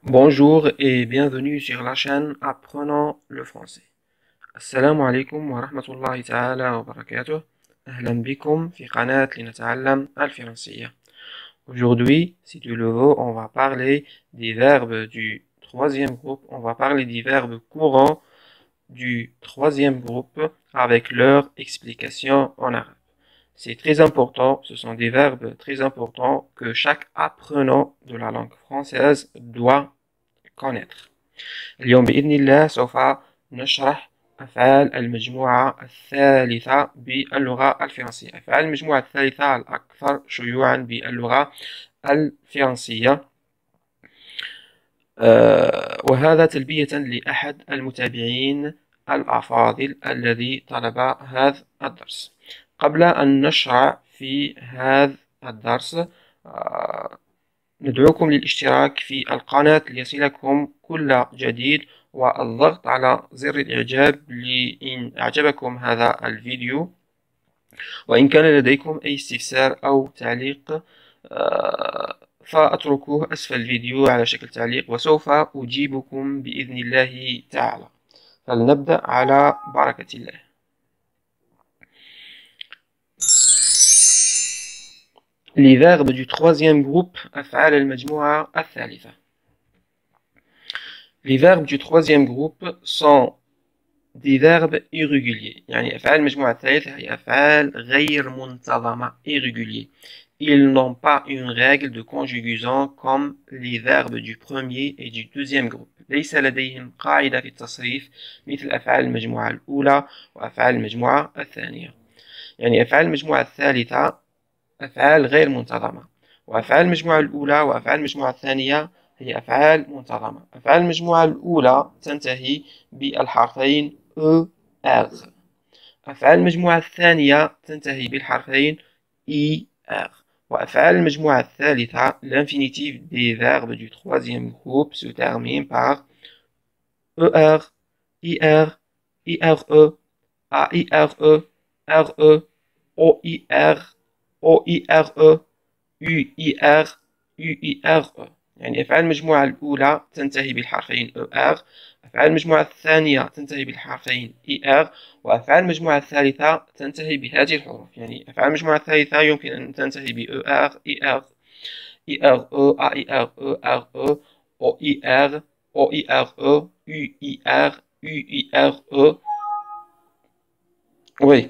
Bonjour et bienvenue sur la chaîne Apprenons le français. Assalamu alaikum wa rahmatullahi ta'ala wa barakatuh. Ahlan bikum fi qanat linata'allam al-Firansiyya. Aujourd'hui, si tu le veux, on va parler des verbes du troisième groupe. On va parler des verbes courants du troisième groupe avec leur explication en arabe. C'est très important, ce sont des verbes très importants que chaque apprenant de la langue française doit connaître. اليوم بإذن الله سوف نشرح أفعال المجموعة الثالثة باللغة الفرنسية. أفعال المجموعة الثالثة الأكثر شيوعا باللغة الفرنسية، وهذا تلبية لأحد المتابعين الأفاضل الذي طلب هذا الدرس. قبل أن نشرع في هذا الدرس ندعوكم للاشتراك في القناة ليصلكم كل جديد والضغط على زر الإعجاب إن أعجبكم هذا الفيديو، وإن كان لديكم أي استفسار أو تعليق فأتركوه أسفل الفيديو على شكل تعليق وسوف أجيبكم بإذن الله تعالى. فلنبدأ على بركة الله. Les verbes du troisième groupe, أفعال المجموعة الثالثة. Les verbes du troisième groupe sont des verbes irréguliers. يعني أفعال المجموعة الثالثة هي أفعال غير منتظمة irréguliers. Ils n'ont pas une règle de conjugaison comme les verbes du premier et du deuxième groupe. ليس لديهم قاعدة في التصريف مثل أفعال المجموعة الأولى وأفعال المجموعة الثانية. يعني أفعال المجموعة الثالثة أفعال غير منتظمة، وأفعال المجموعة الأولى وأفعال المجموعة الثانية هي أفعال منتظمة. أفعال المجموعة الأولى تنتهي بالحرفين ER. أفعال المجموعة الثانية تنتهي بالحرفين IR. وأفعال المجموعة الثالثة l'infinitif des verbes du troisième groupe se termine par ER, IR, IRE, AIRE, RE, OIR, OIRE, UIR, UIRE. يعني أفعال المجموعة الأولى تنتهي بالحرفين ER، أفعال المجموعة الثانية تنتهي بالحرفين ER، وأفعال المجموعة الثالثة تنتهي بهذه الحروف. يعني أفعال المجموعة الثالثة يمكن أن تنتهي ب ER, ER, IRE, AIRE, RE, OIR, OIRE, UIR, UIRE. Oui.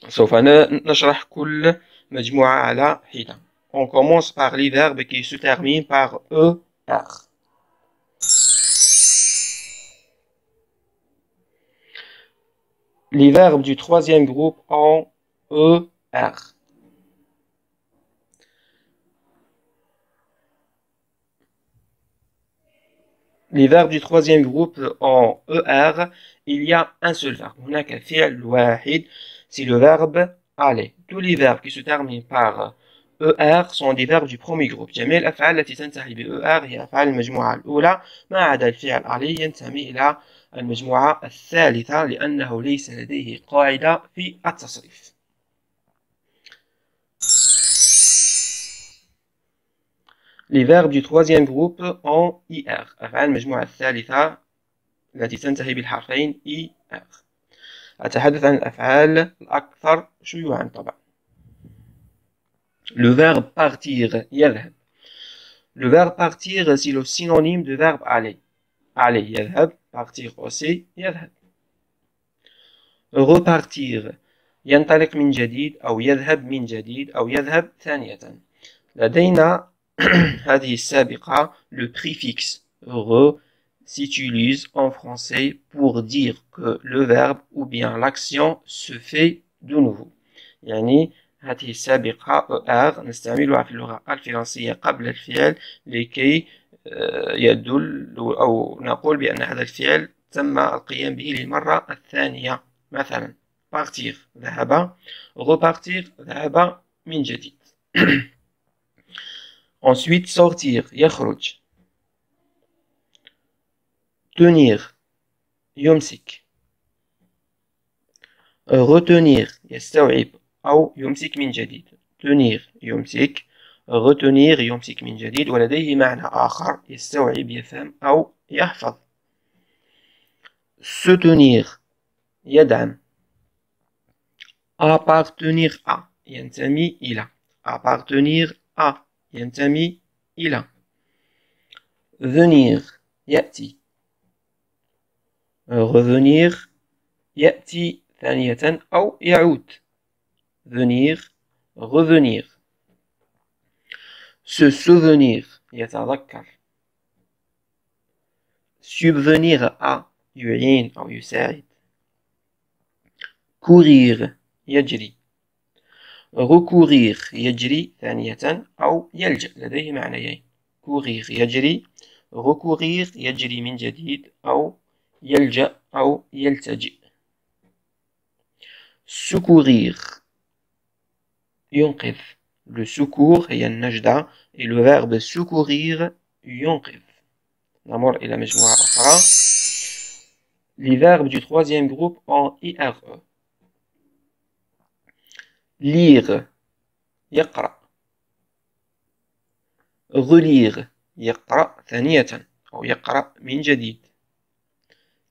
سوف نشرح كل مجموعة على حدة. On commence par les verbes qui se terminent par ER. Les verbes du troisième groupe ont ER. Les verbes du troisième groupe ont ER. Il y a un seul verbe. هناك فعل واحد. C'est le verbe aller. Tous les verbes qui se terminent par ER sont des verbes du premier groupe. جميع الأفعال التي تنتهي ب ER هي أفعال المجموعة الأولى، ما عدا الفعل aller ينتمي إلى المجموعة الثالثة لأنه ليس لديه قاعدة في التصريف. Les verbes du troisième groupe ont IR. أفعال المجموعة الثالثة التي تنتهي بالحرفين IR. أتحدث عن الأفعال الأكثر شيوعا طبعا. Le verbe partir يذهب. Le verbe partir c'est le synonyme du verbe aller. Aller يذهب، partir aussi يذهب. Repartir ينطلق من جديد أو يذهب من جديد أو يذهب ثانية. لدينا هذه السابقة le préfixe re s'utilise en français pour dire que le verbe ou bien l'action se fait de nouveau. يعني هذه السابقة ER نستعملها في اللغة الفرنسية قبل الفعل لكي يدل أو نقول بأن هذا الفعل تم القيام به للمرة الثانية. مثلا partir ذهب، repartir ذهب من جديد. Ensuite sortir يخرج. tenir يمسك. retenir يستوعب أو يمسك من جديد. tenir يمسك، retenir يمسك من جديد ولديه معنى آخر يستوعب يفهم أو يحفظ. soutenir يدعم. appartenir à ينتمي إلى. appartenir à ينتمي إلى. venir يأتي. revenir يأتي ثانية أو يعود. venir revenir. se souvenir يتذكر. subvenir à يعين أو يساعد. courir يجري. recourir يجري ثانية أو يلجأ لديه معنيين. courir يجري. recourir يجري من جديد أو يلجأ أو يلتجئ. secourir ينقذ. le secours هي النجدة et le verbe secourir ينقذ. نمر إلى مجموعة أخرى. les verbes du troisième groupe en IRE. lire يقرأ. relire يقرأ ثانية أو يقرأ من جديد.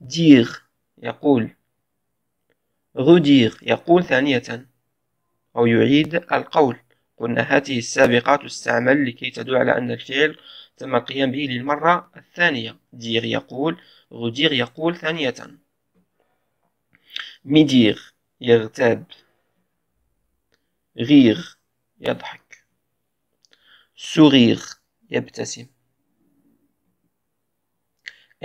dire يقول. redire يقول ثانية أو يعيد القول. قلنا هذه السابقة تستعمل لكي تدل على أن الفعل تم القيام به للمرة الثانية. dire يقول. redire يقول ثانية. médire يغتاب. rire يضحك. sourire يبتسم.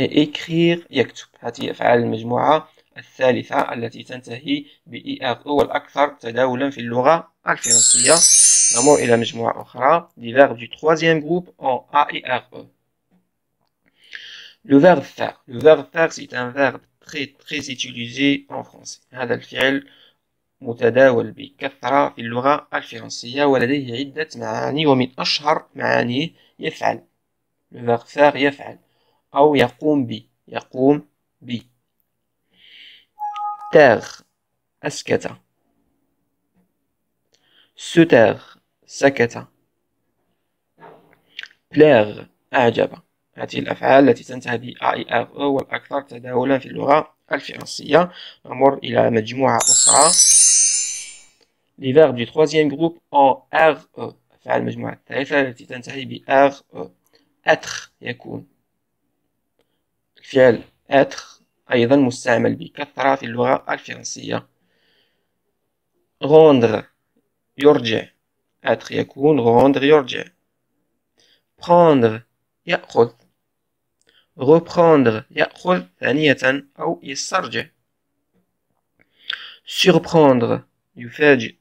écrire يكتب. هذه أفعال المجموعة الثالثة التي تنتهي بإر والأكثر تداولا في اللغة الفرنسية. نمر إلى مجموعة أخرى. les verbes du troisième groupe en AIRE. le verbe faire. le verbe faire c'est un verbe très utilisé en français. هذا الفعل متداول بكثرة في اللغة الفرنسية ولديه عدة معاني ومن أشهر معانيه يفعل. le verbe faire يفعل أو يقوم ب. يقوم ب. taire أسكت. se taire سكت. plaire أعجب. هذه الأفعال التي تنتهي ب AIRE والأكثر تداولا في اللغة الفرنسية. نمر إلى مجموعة أخرى. les verbes du troisième groupe en RE. أفعال المجموعة الثالثة التي تنتهي ب RE. être يكون. الفعل être أيضا مستعمل بكثرة في اللغة الفرنسية. rendre يرجع. être يكون. rendre يرجع. prendre يأخذ. reprendre يأخذ ثانية أو يسترجع. surprendre يفاجئ.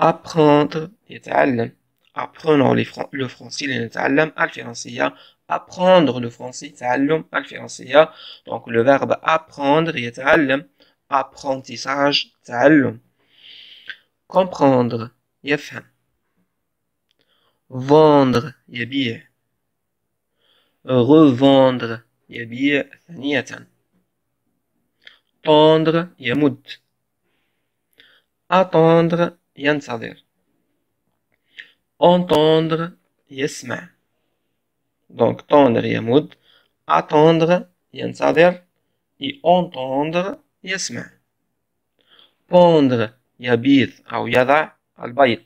apprendre يتعلم. apprenons le français لنتعلم الفرنسية. apprendre le français تعلم الفرنسية. donc le verbe apprendre يتعلم. apprentissage تعلم. comprendre يفهم. vendre يبيع. revendre يبيع ثانية. tendre يمد. attendre ينتظر. entendre يسمع. donc tendre يمد. attendre ينتظر et entendre يسمع. pondre يبيض أو يضع البيض.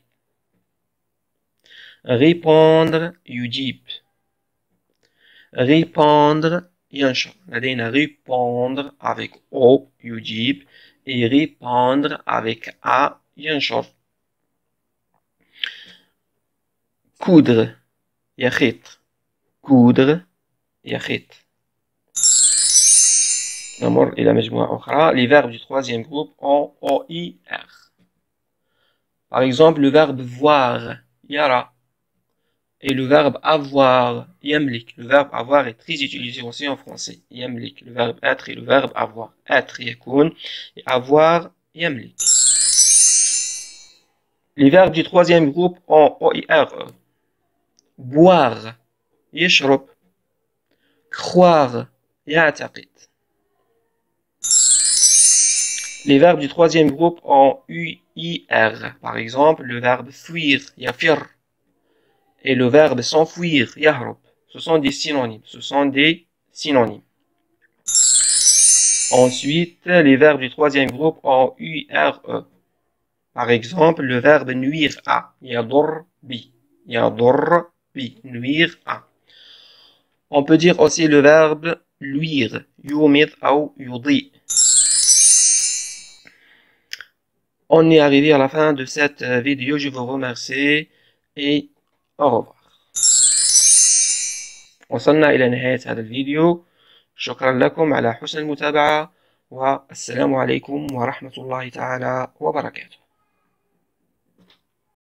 répondre يجيب. répandre ينشر. لدينا répondre avec O يجيب et répandre avec A ينشر. coudre يخيط. coudre يخيط. نمر إلى مجموعة أخرى. les verbes du troisième groupe en OIR. par exemple le verbe voir يرى et le verbe avoir يملك. le verbe avoir est très utilisé aussi en français. يملك. le verbe être et le verbe avoir. être يكون et avoir يملك. les verbes du troisième groupe en OIR. boire يشرب. croire يعتقد. les verbes du troisième groupe en UIR. par exemple le verbe fuir يفر. et le verbe s'enfuir, يهرب. Ce sont des synonymes. Ce sont des synonymes. Ensuite, les verbes du troisième groupe ont URE. Par exemple, le verbe nuire à. يضر بي. يضر بي. Nuire à. On peut dire aussi le verbe luire. يومض أو يضيء. On est arrivé à la fin de cette vidéo. Je vous remercie et au revoir. وصلنا إلى نهاية هذا الفيديو. شكرا لكم على حسن المتابعة والسلام عليكم ورحمة الله تعالى وبركاته.